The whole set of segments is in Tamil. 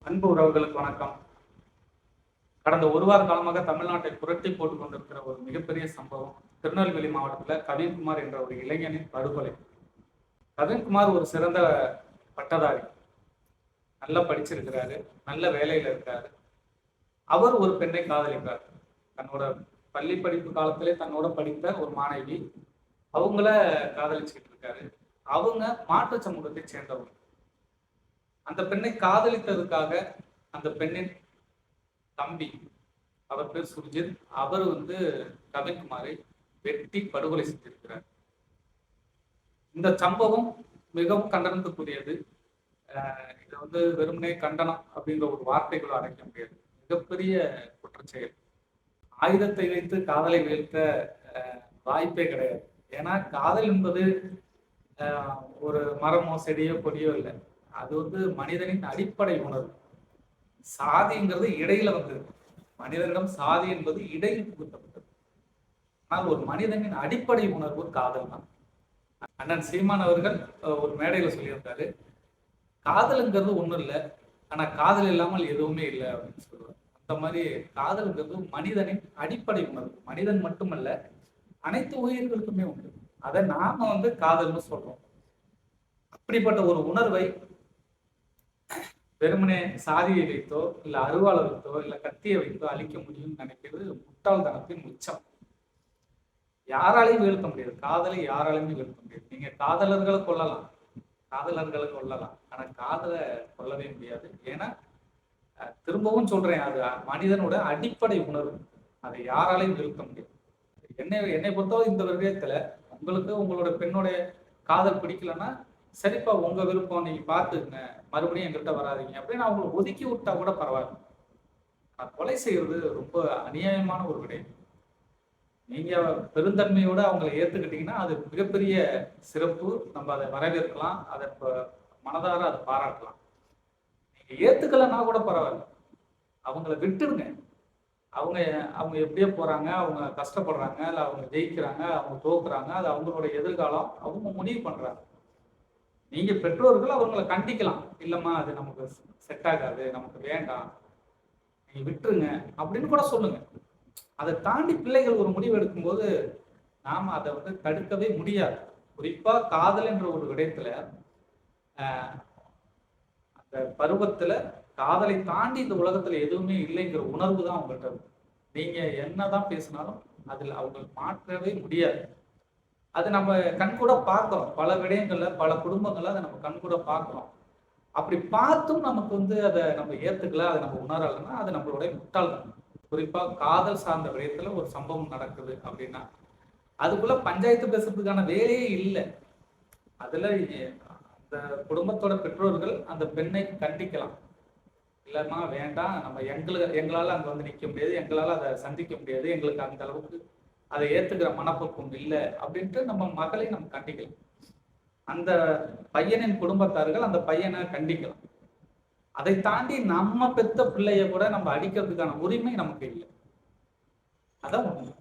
அன்பு உறவுகளுக்கு வணக்கம். கடந்த ஒரு வார காலமாக தமிழ்நாட்டை புரட்டி போட்டுக் கொண்டிருக்கிற ஒரு மிகப்பெரிய சம்பவம் திருநெல்வேலி மாவட்டத்தில் கவின்குமார் என்ற ஒரு இளைஞனின் படுகொலை. கவின்குமார் ஒரு சிறந்த பட்டதாரி, நல்லா படிச்சிருக்கிறாரு, நல்ல வேலையில இருக்காரு. அவர் ஒரு பெண்ணை காதலிக்கிறார். தன்னோட பள்ளி படிப்பு காலத்திலே தன்னோட படித்த ஒரு மாணவி, அவங்கள காதலிச்சுக்கிட்டு இருக்காரு. அவங்க மாற்று சமூகத்தை சேர்ந்தவங்க. அந்த பெண்ணை காதலித்ததுக்காக அந்த பெண்ணின் தம்பி, அவர் பேர் சுர்ஜித், அவர் கவின்குமாரை வெட்டி படுகொலை செஞ்சிருக்கிறார். இந்த சம்பவம் மிகவும் கண்டனத்துக்குரியது. இதை வெறுமனே கண்டனம் அப்படின்ற ஒரு வார்த்தைகளை அடைக்க முடியாது. மிகப்பெரிய குற்றச்செயல். ஆயுதத்தை வைத்து காதலை வீழ்த்த வாய்ப்பே கிடையாது. ஏன்னா காதல் என்பது ஒரு மரமோ செடியோ கொடியோ இல்லை. அது மனிதனின் அடிப்படை உணர்வு. சாதிங்கிறது இடையில வந்தது. மனிதனிடம் சாதி என்பது இடையில் புகுத்தப்பட்டது. ஆனால் ஒரு மனிதனின் அடிப்படை உணர்வு காதல் தான். அண்ணன் சீமான் அவர்கள் ஒரு மேடையில சொல்லியிருந்தாரு, காதலுங்கிறது ஒண்ணும் இல்லை, ஆனா காதல் இல்லாமல் எதுவுமே இல்லை அப்படின்னு சொல்லுவார். அந்த மாதிரி காதலுங்கிறது மனிதனின் அடிப்படை உணர்வு. மனிதன் மட்டுமல்ல, அனைத்து உயிர்களுக்குமே உண்டு. அதை நாம காதல்னு சொல்றோம். அப்படிப்பட்ட ஒரு உணர்வை வெறுமனே சாதியை வைத்தோ இல்ல அருவாளை வைத்தோ இல்ல கத்தியை வைத்தோ அழிக்க முடியும்னு நினைக்கிறது முட்டாள்தனத்தின் உச்சம். யாராலையும் வீழ்த்த முடியாது. காதலை யாராலையுமே வீழ்த்த முடியாது. நீங்க காதலர்களை கொள்ளலாம், ஆனா காதலை கொல்லவே முடியாது. ஏன்னா திரும்பவும் சொல்றேன், அது மனிதனோட அடிப்படை உணர்வு. அதை யாராலையும் வீழ்த்த முடியாது. என்னை பொறுத்தவரை இந்த விடயத்துல உங்களுக்கு உங்களோட பெண்ணோட காதல் பிடிக்கலன்னா சரிப்பா, உங்க விருப்பம், நீங்க பார்த்துக்குங்க, மறுபடியும் எங்கள்கிட்ட வராதிங்க அப்படின்னு அவங்களை ஒதுக்கி விட்டா கூட பரவாயில்ல. கொலை செய்யறது ரொம்ப அநியாயமான ஒரு விடயம். நீங்க பெருந்தன்மையோட அவங்களை ஏத்துக்கிட்டீங்கன்னா அது மிகப்பெரிய சிறப்பு. நம்ம அதை வரவேற்கலாம், அதை மனதார அதை பாராட்டலாம். நீங்க ஏத்துக்கலன்னா கூட பரவாயில்ல, அவங்கள விட்டுருங்க. அவங்க அவங்க எப்படியோ போறாங்க, அவங்க கஷ்டப்படுறாங்க, இல்லை அவங்க ஜெயிக்கிறாங்க, அவங்க தோக்குறாங்க, அது அவங்களோட எதிர்காலம், அவங்க முடிவு பண்றாங்க. நீங்க பெற்றோர்கள் அவங்களை கண்டிக்கலாம், இல்லம்மா அது நமக்கு செட் ஆகாது, நமக்கு வேண்டாம், நீங்க விட்டுருங்க அப்படின்னு கூட சொல்லுங்க. அதை தாண்டி பிள்ளைகள் ஒரு முடிவு எடுக்கும்போது நாம அதை தடுக்கவே முடியாது. குறிப்பா காதல் என்ற ஒரு விடயத்துல அந்த பருவத்துல காதலை தாண்டி இந்த உலகத்துல எதுவுமே இல்லைங்கிற உணர்வு தான் அவங்கள்ட்ட இருக்கு. நீங்க என்னதான் பேசினாலும் அதுல அவங்க மாற்றவே முடியாது. அது நம்ம கண்கூட பார்க்கிறோம். பல விடயங்கள்ல, பல குடும்பங்கள்ல அதை நம்ம கண்கூட பார்க்கிறோம். அப்படி பார்த்தும் நமக்கு அதை நம்ம ஏத்துக்கல, அதை நம்ம உணரலைன்னா அது நம்மளுடைய முட்டாள்தான். குறிப்பா காதல் சார்ந்த விடயத்துல ஒரு சம்பவம் நடக்குது அப்படின்னா அதுக்குள்ள பஞ்சாயத்து பேசுறதுக்கான வேலையே இல்லை. அதுல அந்த குடும்பத்தோட பெற்றோர்கள் அந்த பெண்ணை கண்டிக்கலாம், இல்லைம்மா வேண்டாம், நம்ம எங்களால அங்க நிக்க முடியாது, எங்களால அதை சந்திக்க முடியாது, எங்களுக்கு அந்த அளவுக்கு அதை ஏத்துக்கிற மனப்பக்குவம் இல்லை அப்படின்ட்டு நம்ம மகளை நம்ம கண்டிக்கலாம். அந்த பையனின் குடும்பத்தார்கள் அந்த பையனை கண்டிக்கலாம். அதை தாண்டி நம்ம பெத்த பிள்ளைய கூட நம்ம அடிக்கிறதுக்கான உரிமை நமக்கு இல்லை. அதான் உண்மை.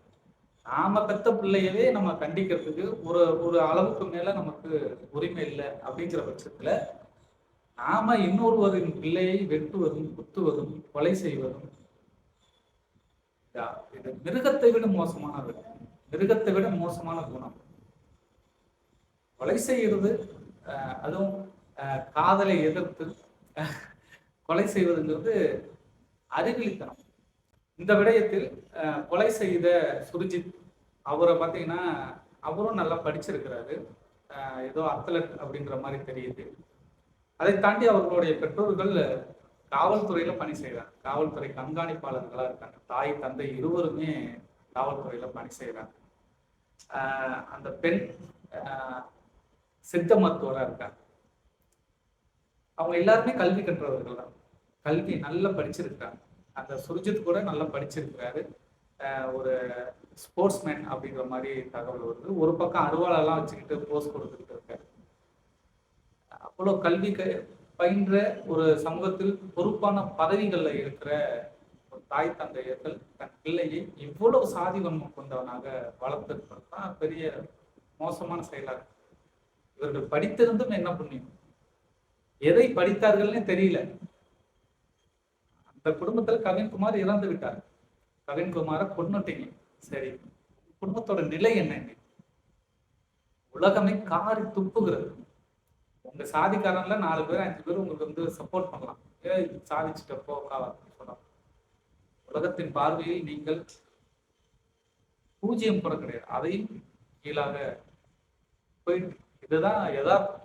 நாம பெத்த பிள்ளையவே நம்ம கண்டிக்கிறதுக்கு ஒரு ஒரு அளவுக்கு மேல நமக்கு உரிமை இல்லை. அப்படிங்கிற பட்சத்துல நாம இன்னொருவரின் பிள்ளையை வெட்டுவதும், குத்துவதும், கொலை செய்வதும் இது மிருகத்தை விட மோசமானது. மிருகத்தை விட மோசமான குணம். கொலை செய்கிறது, அதுவும் காதலை எதிர்த்து கொலை செய்வதுங்கிறது அறிவிலித்தனம். இந்த விடயத்தில் கொலை செய்த சுர்ஜித் அவரை பார்த்தீங்கன்னா அவரும் நல்லா படிச்சிருக்கிறாரு, ஏதோ அத்லட் அப்படிங்கிற மாதிரி தெரியுது. அதை தாண்டி அவர்களுடைய பெற்றோர்கள் காவல்துறையில பணி செய்கிறாங்க, காவல்துறை கண்காணிப்பாளர்களா இருக்காங்க. தாய் தந்தை இருவருமே காவல்துறையில பணி செய்கிறாங்க. அந்த பெண் சித்த மருத்துவரா இருக்காங்க. அவங்க எல்லாருமே கல்வி கற்றவர்கள் தான், கல்வி நல்லா படிச்சிருக்கிறாங்க. அந்த சுர்ஜித் கூட நல்லா படிச்சிருக்கிறாரு. ஒரு ஸ்போர்ட்ஸ்மேன் அப்படிங்கிற மாதிரி தகவல் வருது. ஒரு பக்கம் அருவாளெல்லாம் வச்சுக்கிட்டு போஸ் கொடுத்துக்கிட்டு இருக்காரு. அவ்வளோ கல்வி பயின்ற ஒரு சமூகத்தில் பொறுப்பான பதவிகள்ல இருக்கிற ஒரு தாய் தந்தையர்கள் தன் பிள்ளையை இவ்வளவு சாதி வன்மம் கொண்டவனாக வளர்த்திருப்பது தான் பெரிய மோசமான செயலாக. இவர்கள் படித்திருந்தும் என்ன புண்ணியம்? எதை படித்தார்கள்னே தெரியல. இந்த குடும்பத்துல கவின்குமார் இறந்து விட்டார். கவின்குமாரை கொன்னுட்டீங்க, சரி, குடும்பத்தோட நிலை என்ன? உலகமே காரி துப்புகிறது. உங்க சாதிக்காரன்ல 4 பேர் 5 பேர் உங்களுக்கு சப்போர்ட் பண்ணலாம், சாதிச்சுட்டப்போ சொல்லலாம். உலகத்தின் பார்வையில் நீங்கள் பூஜ்ஜியம் கூட கிடையாது, அதையும் கீழாக போயிட்டு. இதுதான் யதார்த்தம்.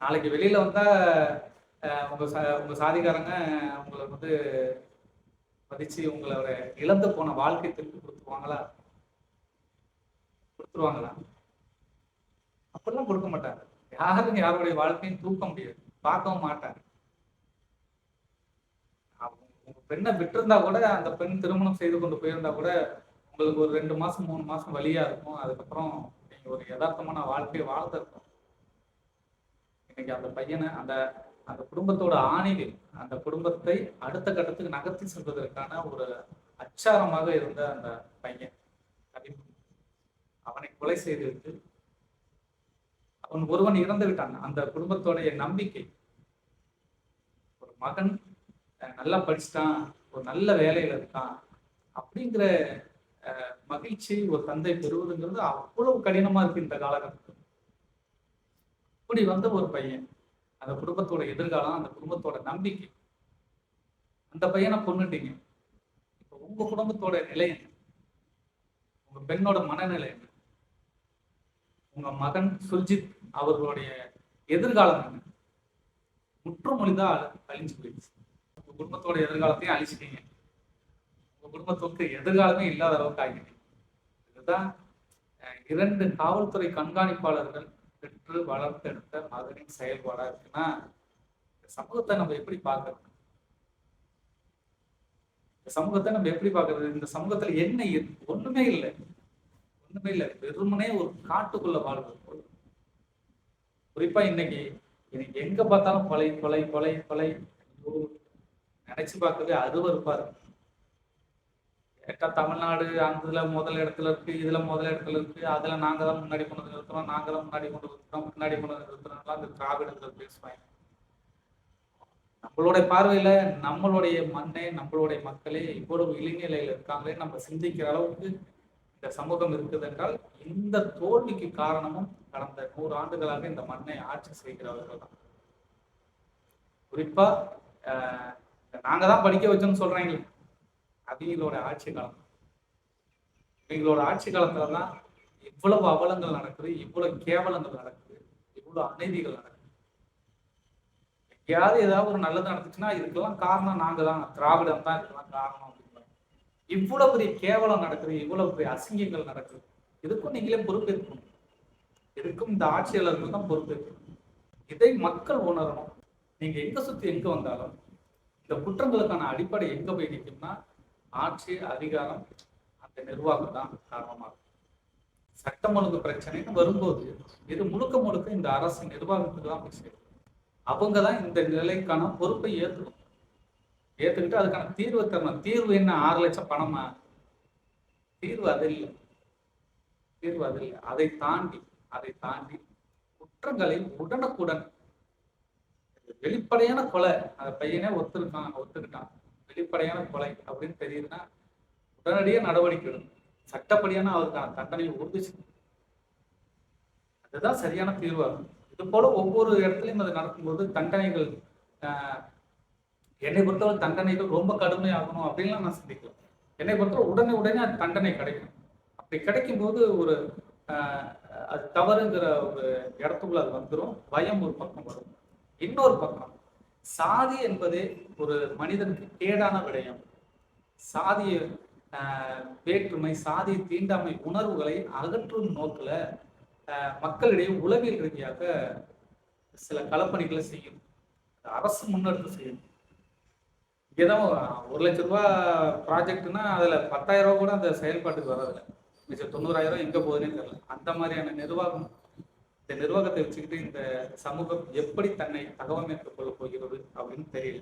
நாளைக்கு வெளியில வந்தா உங்க சாதிக்காரங்க உங்களை மதிச்சு உங்களோட இழந்து போன வாழ்க்கை திருப்பி கொடுத்துருவாங்களா? அப்படிலாம் கொடுக்க மாட்டாங்க. யாரும் யாருடைய வாழ்க்கையும் தூக்க முடியாது, பார்க்கவும் மாட்டாங்க. உங்க பெண்ணை விட்டிருந்தா கூட, அந்த பெண் திருமணம் செய்து கொண்டு போயிருந்தா கூட உங்களுக்கு ஒரு 2 மாசம் 3 மாசம் வழியா இருக்கும். அதுக்கப்புறம் நீங்க ஒரு யதார்த்தமான வாழ்க்கையை வாழ்ந்திருக்கும். இன்னைக்கு அந்த பையனை அந்த குடும்பத்தோட ஆணிகள், அந்த குடும்பத்தை அடுத்த கட்டத்துக்கு நகர்த்தி செல்வதற்கான ஒரு அச்சாரமாக இருந்த அந்த பையன் அவனை கொலை செய்துவிட்டு அவன் ஒருவன் இறந்து விட்டான். அந்த குடும்பத்தோடைய நம்பிக்கை, ஒரு மகன் நல்லா படிச்சுட்டான், ஒரு நல்ல வேலையில இருக்கான் அப்படிங்கிற மகிழ்ச்சி ஒரு தந்தை பெறுவதுங்கிறது அவ்வளவு கடினமா இருக்கு இந்த காலகட்டத்தில். இப்படி வந்த ஒரு பையன், அந்த குடும்பத்தோட எதிர்காலம், அந்த குடும்பத்தோட நம்பிக்கை, அந்த பையனை கொன்னுட்டீங்க. இப்ப உங்க குடும்பத்தோட நிலை என்ன? உங்க பெண்ணோட மனநிலை என்ன? உங்க மகன் சுர்ஜித் அவர்களுடைய எதிர்காலம் என்ன? முற்றுமொழிதான் அழிஞ்சு போயிடுச்சு. உங்க குடும்பத்தோட எதிர்காலத்தையும் அழிச்சிட்டீங்க. உங்க குடும்பத்துக்கு எதிர்காலமே இல்லாத அளவுக்கு ஆகிட்டீங்க. இதுதான் 2 காவல்துறை கண்காணிப்பாளர்கள் பெற்று வளர்த்தெடுத்த மகனின் செயல்பாடா இருக்குன்னா, இந்த சமூகத்தை நம்ம எப்படி பார்க்கறது? இந்த சமூகத்தை நம்ம எப்படி பார்க்கறது? இந்த சமூகத்துல என்ன இருக்கு? ஒண்ணுமே இல்லை. வெறுமனே ஒரு காட்டுக்குள்ள வாழ்வது போல. குறிப்பா இன்னைக்கு எங்க பார்த்தாலும் கொலை கொலை கொலை கொலை. நினைச்சு பார்க்கவே அருவருப்பா இருக்கு. கேட்டா தமிழ்நாடு அந்த முதல் இடத்துல இருக்கு, இதுல முதல் இடத்துல இருக்கு, அதுல நாங்க தான் முன்னாடி கொண்டு வந்து நிறுத்துறோம், நாங்க தான் முன்னாடி கொண்டு வந்து நிறுத்துறோம்லாம் அந்த திராவிடர்கள் பேசுவாங்க. நம்மளுடைய பார்வையில நம்மளுடைய மண்ணே, நம்மளுடைய மக்களே இவ்வளவு இளைநிலையில இருக்காங்களே நம்ம சிந்திக்கிற அளவுக்கு இந்த சமூகம் இருக்குது என்றால், இந்த தோல்விக்கு காரணமும் கடந்த 100 ஆண்டுகளாக இந்த மண்ணை ஆட்சி செய்கிறவர்கள் தான். குறிப்பா நாங்க தான் படிக்க வச்சோம்னு சொல்றாங்க, அவங்களோட ஆட்சி காலம். இவங்களோட ஆட்சி காலத்துலதான் இவ்வளவு அவலங்கள் நடக்குது, இவ்வளவு கேவலங்கள் நடக்குது, இவ்வளவு அநீதிகள் நடக்குது. எங்கேயாவது ஏதாவது ஒரு நல்லது நடந்துச்சுன்னா இதுக்கெல்லாம் காரணம் நாங்க தான், திராவிடம் தான் இதுக்கெல்லாம் காரணம். இவ்வளவு பெரிய கேவலம் நடக்குது, இவ்வளவு பெரிய அசிங்கங்கள் நடக்குது, இதுக்கும் நீங்களே பொறுப்பேற்கணும். இதுக்கும் இந்த ஆட்சியாளர்கள் தான் பொறுப்பேற்கணும். இதை மக்கள் உணரணும். நீங்க எங்க சுத்தி எங்க வந்தாலும் இந்த குற்றங்களுக்கான அடிப்படை எங்க போய் நிற்கும்னா, ஆட்சி அதிகாரம், அந்த நிர்வாகம் தான் காரணமாகும். சட்டம் ஒழுங்கு பிரச்சனைன்னு வரும்போது இது முழுக்க முழுக்க இந்த அரசு நிர்வாகத்துக்கு தான் போய் சேரும். அவங்கதான் இந்த நிலைக்கான பொறுப்பை ஏத்துக்கிட்டு அதுக்கான தீர்வு தரணும். தீர்வு என்ன? 6 லட்சம் பணமா? தீர்வு அது இல்லை. அதை தாண்டி குற்றங்களை உடனுக்குடன், வெளிப்படையான கொலை, அந்த பையனே ஒத்துக்கிட்டான், வெளிப்படையான கொலை அப்படின்னு தெரியுதுன்னா உடனடியாக நடவடிக்கை எடுக்கணும். சட்டப்படியான அவருக்கான தண்டனை உறுதி செய்யணும். அதுதான் சரியான தீர்வாகும். இது போல ஒவ்வொரு இடத்துலையும் அது நடக்கும்போது தண்டனைகள், என்னை பொறுத்தவரை தண்டனைகள் ரொம்ப கடுமையாகணும் அப்படின்லாம் நான் சிந்திக்கலாம். என்னை பொறுத்தவரை உடனே அது தண்டனை கிடைக்கும். அப்படி கிடைக்கும் போது ஒரு அது தவறுங்கிற ஒரு இடத்துக்குள்ள அது வந்துடும். பயம் ஒரு பக்கம் வரும். இன்னொரு பக்கம் சாதி என்பதே ஒரு மனிதனுக்கு கேடான விடயம். சாதிய வேற்றுமை, சாதி தீண்டாமை உணர்வுகளை அகற்றும் நோக்கில் மக்களிடையே உளவியல் ரீதியாக சில களப்பணிகளை செய்யும். அரசு முன்னெடுத்து செய்யும். இங்கேதான் 1 லட்ச ரூபா ப்ராஜெக்ட்னா அதுல 10,000 ரூபா கூட அந்த செயல்பாட்டுக்கு வர்றதில்லை. மிச்சம் 90,000 எங்க போகுதுன்னு தெரியல. அந்த மாதிரியான நிர்வாகம், இந்த நிர்வாகத்தை வச்சுக்கிட்டு இந்த சமூகம் எப்படி தன்னை தகவமைத்துக் கொள்ள போகிறது அப்படின்னு தெரியல.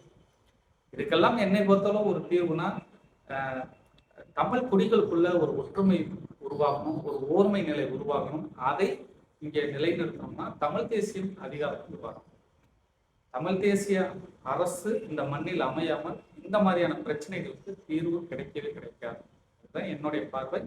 இதுக்கெல்லாம் என்னை பொறுத்தளவு ஒரு தீர்வுனா, தமிழ் குடிகளுக்குள்ள ஒரு ஒற்றுமை உருவாகணும், ஒரு ஓர்மை நிலை உருவாகணும். அதை இங்கே நிலைநிறுத்தணும்னா தமிழ் தேசியம் அதிகாரத்துக்கு வரும். தமிழ் தேசிய அரசு இந்த மண்ணில் அமையாமல் இந்த மாதிரியான பிரச்சனைகளுக்கு தீர்வு கிடைக்கவே கிடைக்காது. அதுதான் என்னுடைய பார்வை.